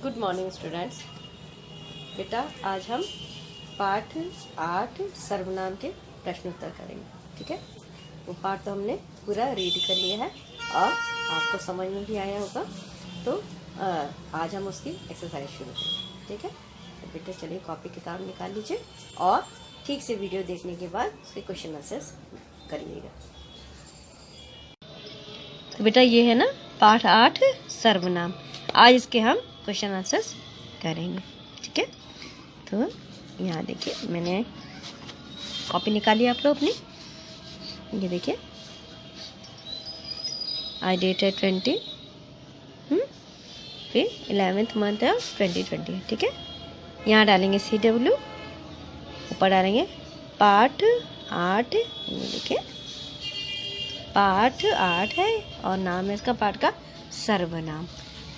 Good morning students. बेटा आज हम पाठ 8 सर्वनाम के प्रश्न उत्तर करेंगे। ठीक है, वो पाठ तो हमने पूरा रीड कर लिया है और आपको समझ में भी आया होगा। तो आज हम उसकी एक्सरसाइज शुरू करेंगे। ठीक है, तो बेटा चलिए कॉपी किताब निकाल लीजिए और ठीक से वीडियो देखने के बाद उसके क्वेश्चन आंसर्स करिएगा। तो बेटा ये है ना पाठ 8 सर्वनाम। आज इसके हम क्वेश्चन आंसर्स करेंगे। ठीक है, तो यहाँ देखिए मैंने कॉपी निकाली आप लोग अपनी। ये देखिए आई डेट है 20 फिर 11th मंथ है 2020। ठीक है, यहाँ डालेंगे CW, ऊपर डालेंगे पाठ 8। ये देखिए पाठ 8 है और नाम है इसका पाठ का सर्वनाम।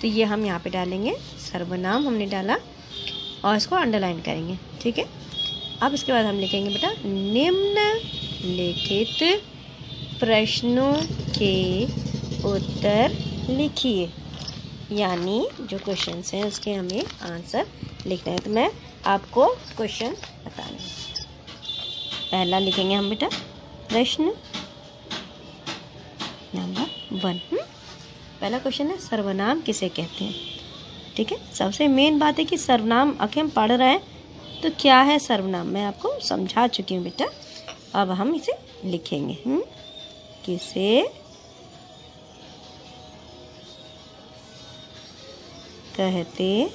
तो ये हम यहाँ पे डालेंगे सर्वनाम, हमने डाला और इसको अंडरलाइन करेंगे। ठीक है, अब इसके बाद हम लिखेंगे बेटा निम्नलिखित प्रश्नों के उत्तर लिखिए, यानी जो क्वेश्चंस हैं उसके हमें आंसर लिखना है। तो मैं आपको क्वेश्चन बताऊंगी। पहला लिखेंगे हम बेटा प्रश्न नंबर 1। पहला क्वेश्चन है सर्वनाम किसे कहते हैं। ठीक है, सबसे मेन बात है कि सर्वनाम आखिर हम पढ़ रहे हैं तो क्या है सर्वनाम, मैं आपको समझा चुकी हूँ बेटा। अब हम इसे लिखेंगे। किसे कहते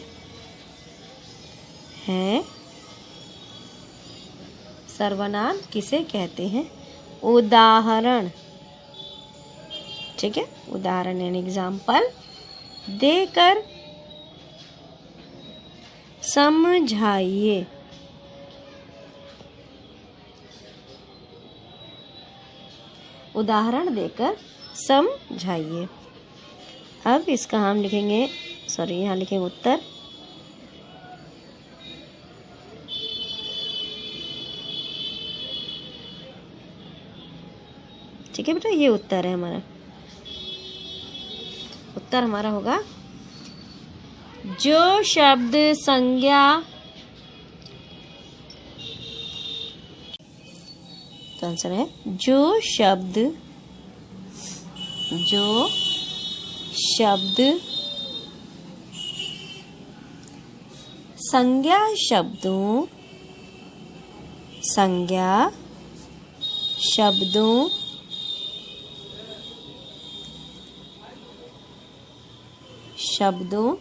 हैं, सर्वनाम किसे कहते हैं। उदाहरण, ठीक है, उदाहरण यानी एग्जाम्पल देकर समझाइए। उदाहरण देकर समझाइए। अब इसका हम लिखेंगे, सॉरी यहाँ लिखेंगे उत्तर। ठीक है बेटा, ये उत्तर है हमारा। उत्तर हमारा होगा जो शब्द संज्ञा, तो आंसर है जो शब्द संज्ञा शब्दों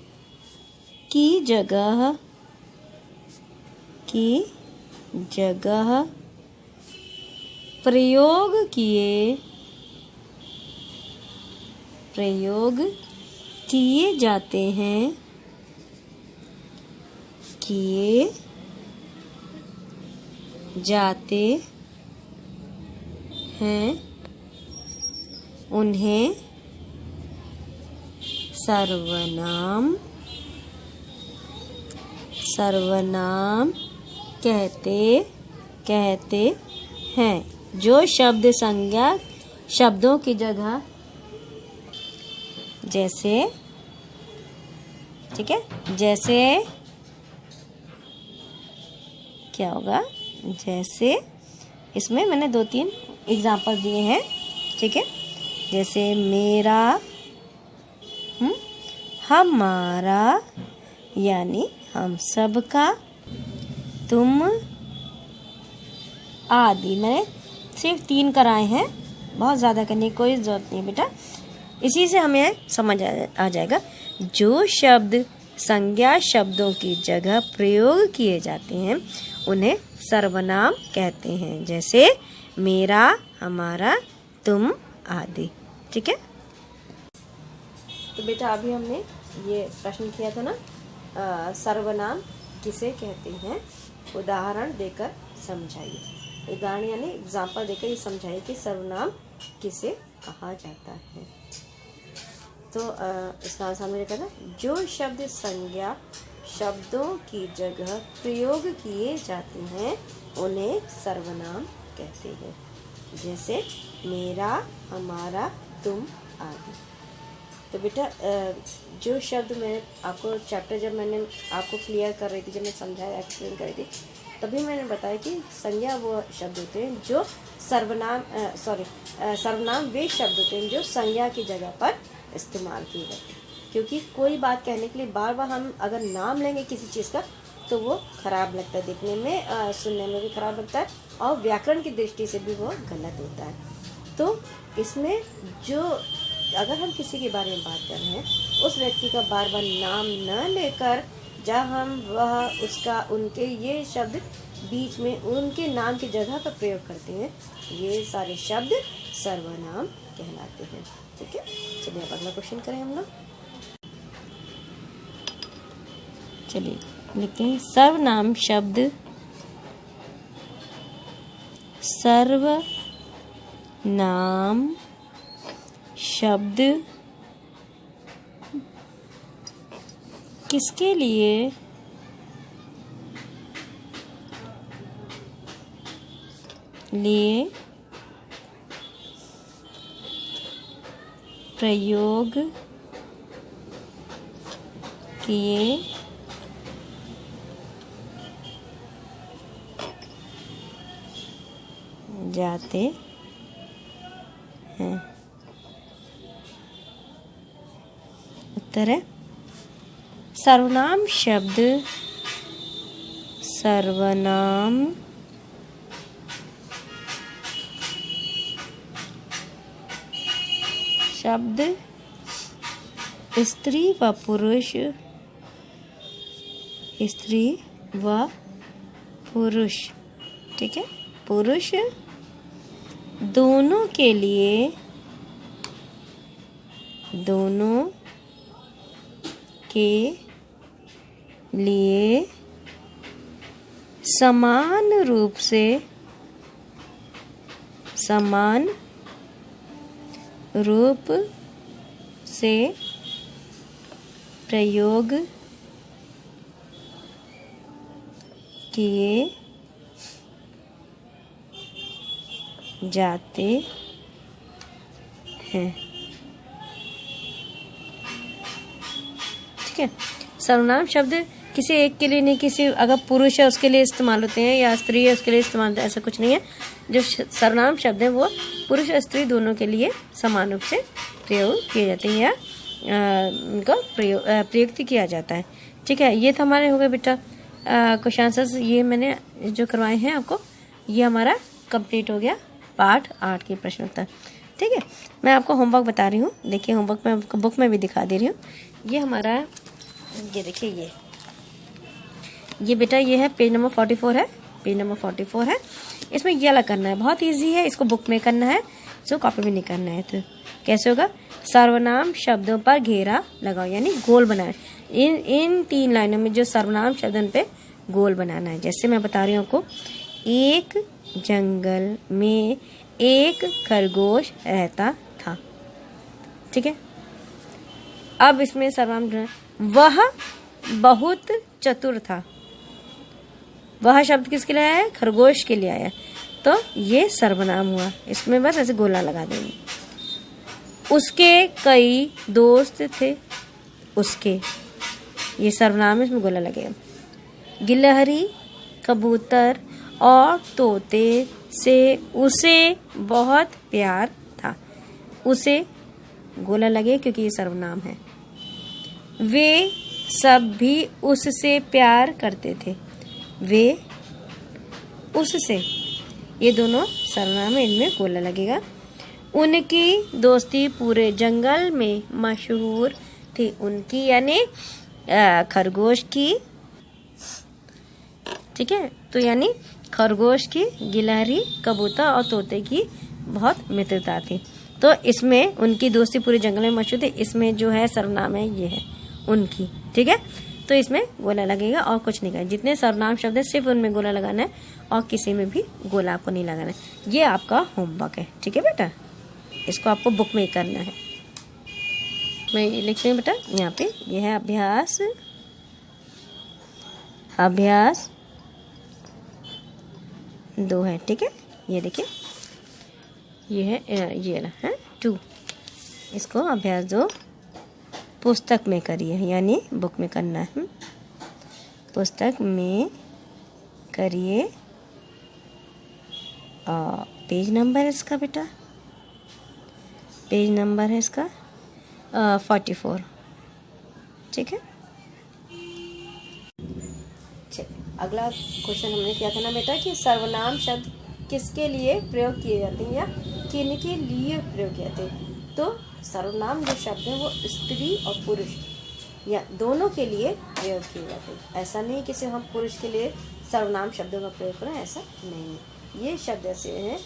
की जगह प्रयोग किए जाते हैं उन्हें सर्वनाम कहते हैं। जो शब्द संज्ञा शब्दों की जगह, जैसे, ठीक है, जैसे क्या होगा, जैसे इसमें मैंने 2-3 एग्जाम्पल दिए हैं। ठीक है, जैसे मेरा, हमारा यानी हम सबका, तुम आदि। मैंने सिर्फ 3 कराए हैं, बहुत ज़्यादा करने की कोई ज़रूरत नहीं बेटा। इसी से हमें समझ आ जाएगा। जो शब्द संज्ञा शब्दों की जगह प्रयोग किए जाते हैं उन्हें सर्वनाम कहते हैं, जैसे मेरा, हमारा, तुम आदि। ठीक है, तो बेटा अभी हमने ये प्रश्न किया था ना, सर्वनाम किसे कहते हैं, उदाहरण देकर समझाइए। उदाहरण यानी एग्जाम्पल देकर ये समझाइए कि सर्वनाम किसे कहा जाता है। तो इसका आंसर हमने देखा था, जो शब्द संज्ञा शब्दों की जगह प्रयोग किए जाते हैं उन्हें सर्वनाम कहते हैं, जैसे मेरा, हमारा, तुम आदि। तो बेटा जो शब्द मैं आपको चैप्टर जब मैंने आपको क्लियर कर रही थी, जब मैं समझाया एक्सप्लेन कर रही थी, तभी मैंने बताया कि संज्ञा वो शब्द होते हैं जो सर्वनाम वे शब्द होते हैं जो संज्ञा की जगह पर इस्तेमाल किए जाते हैं। क्योंकि कोई बात कहने के लिए बार बार हम अगर नाम लेंगे किसी चीज़ का तो वो ख़राब लगता है, देखने में सुनने में भी ख़राब लगता है और व्याकरण की दृष्टि से भी वो गलत होता है। तो इसमें जो अगर हम किसी के बारे में बात कर रहे हैं, उस व्यक्ति का बार बार नाम न लेकर जब हम वह उसका उनके ये शब्द बीच में उनके नाम की जगह पर प्रयोग करते हैं, ये सारे शब्द सर्वनाम कहलाते हैं। ठीक है, चलिए अब अगला क्वेश्चन करें हम लोग। चलिए लिखते हैं सर्वनाम शब्द सर्वनाम शब्द किसके लिए प्रयोग किए जाते हैं। उत्तर है सर्वनाम शब्द स्त्री व पुरुष, ठीक है, पुरुष दोनों के लिए समान रूप से प्रयोग किए जाते हैं। ठीक है, सर्वनाम शब्द किसी एक के लिए नहीं, किसी अगर पुरुष है उसके लिए इस्तेमाल होते हैं या स्त्री है उसके लिए इस्तेमाल होते हैं, ऐसा कुछ नहीं है। जो सर्वनाम शब्द है वो पुरुष और स्त्री दोनों के लिए समान रूप से प्रयोग किए जाते हैं या उनका प्रयुक्त किया जाता है। ठीक है, ये तो हमारे हो गए बेटा क्वेश्चन आंसर्स, ये मैंने जो करवाए हैं आपको, ये हमारा कंप्लीट हो गया पार्ट 8 की प्रश्न उत्तर। ठीक है, मैं आपको होमवर्क बता रही हूँ, देखिए होमवर्क में आपको बुक में भी दिखा दे रही हूँ। ये हमारा, ये देखिए, ये बेटा ये है पेज नंबर 44 है, पेज नंबर 44 है। इसमें ये वाला करना है, बहुत इजी है, इसको बुक में करना है, इसको कॉपी में नहीं करना है। तो कैसे होगा, सर्वनाम शब्दों पर घेरा लगाओ, यानी गोल बनाए। इन 3 लाइनों में जो सर्वनाम शब्दों पे गोल बनाना है। जैसे मैं बता रही हूँ आपको, एक जंगल में एक खरगोश रहता था। ठीक है, अब इसमें सर्वनाम, वह बहुत चतुर था। वह शब्द किसके लिए आया है, खरगोश के लिए आया, तो ये सर्वनाम हुआ। इसमें बस ऐसे गोला लगा देंगे। उसके कई दोस्त थे, उसके, ये सर्वनाम है, इसमें गोला लगेगा। गिलहरी, कबूतर और तोते से उसे बहुत प्यार था, उसे गोला लगे क्योंकि ये सर्वनाम है। वे सब भी उससे प्यार करते थे, वे उससे, ये दोनों सर्वनाम है, इनमें गोला लगेगा। उनकी दोस्ती पूरे जंगल में मशहूर थी, उनकी यानी खरगोश की। ठीक है, तो यानी खरगोश की, गिलहरी, कबूतर और तोते की बहुत मित्रता थी। तो इसमें उनकी दोस्ती पूरे जंगल में मशहूर थी, इसमें जो है सर्वनाम है ये है उनकी। ठीक है, तो इसमें गोला लगेगा और कुछ नहीं करना। जितने सर्वनाम शब्द है सिर्फ उनमें गोला लगाना है और किसी में भी गोला आपको नहीं लगाना है। ये आपका होमवर्क है। ठीक है बेटा, इसको आपको बुक में ही करना है। मैं लिख रही हूँ बेटा यहाँ पे, ये है अभ्यास 2 है। ठीक है, ये देखिए, ये है, ये है 2, इसको अभ्यास 2 पुस्तक में करिए, यानी बुक में करना है। पुस्तक में करिए। पेज नंबर है इसका बेटा, पेज नंबर है इसका 44। ठीक है। अगला क्वेश्चन हमने किया था ना बेटा कि सर्वनाम शब्द किसके लिए प्रयोग किए जाते हैं या किन के लिए प्रयोग किए जाते हैं। तो सर्वनाम जो शब्द है वो स्त्री और पुरुष या दोनों के लिए प्रयोग किए जाते हैं। ऐसा नहीं कि सिर्फ हम पुरुष के लिए सर्वनाम शब्दों का प्रयोग करें, ऐसा नहीं है। ये शब्द ऐसे हैं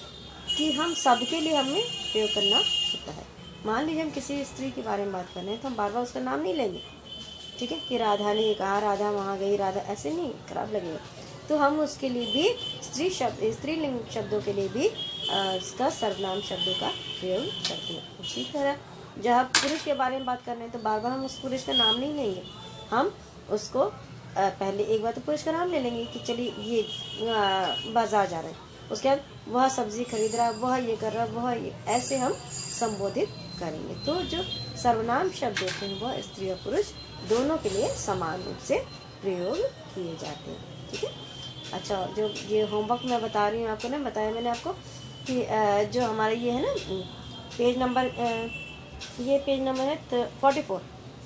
कि हम सबके लिए हमें प्रयोग करना होता है। मान लीजिए हम किसी स्त्री के बारे में बात कर रहे हैं तो हम बार बार उसका नाम नहीं लेंगे, ठीक है, कि राधा ने कहा, राधा वहाँ गई, राधा, ऐसे नहीं, खराब लगेगा। तो हम उसके लिए भी स्त्रीलिंग शब्दों के लिए भी इसका सर्वनाम शब्दों का प्रयोग करते हैं। उसी तरह जब आप पुरुष के बारे में बात कर रहे हैं तो बार बार हम उस पुरुष का नाम नहीं लेंगे, हम उसको पहले एक बार तो पुरुष का नाम ले लेंगे कि चलिए ये बाजार जा रहे हैं, उसके बाद वह सब्जी खरीद रहा, वह ये कर रहा, वह ये, ऐसे हम संबोधित करेंगे। तो जो सर्वनाम शब्द होते हैं वह स्त्री और पुरुष दोनों के लिए समान रूप से प्रयोग किए जाते हैं। ठीक है। अच्छा, जो ये होमवर्क मैं बता रही हूँ आपको ना, बताया मैंने आपको कि जो हमारे ये है ना पेज नंबर, ये पेज नंबर है 44,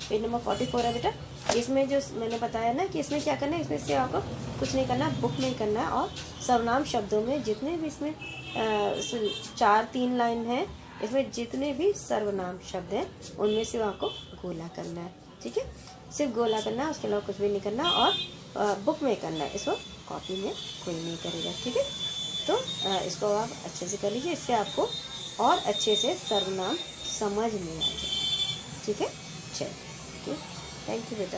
पेज नंबर 44 है बेटा। इसमें जो मैंने बताया ना कि इसमें क्या करना है, इसमें से आपको कुछ नहीं करना, बुक में करना है। और सर्वनाम शब्दों में जितने भी इसमें 3 लाइन है, इसमें जितने भी सर्वनाम शब्द हैं उनमें से आपको गोला करना है। ठीक है, सिर्फ गोला करना है, उसके अलावा कुछ भी नहीं करना। और बुक में करना है, इसको कॉपी में कोई नहीं करेगा। ठीक है, तो इसको आप अच्छे से कर लीजिए, इससे आपको और अच्छे से सर्वनाम समझ में आ जाए। ठीक है, चलिए, थैंक यू बेटा।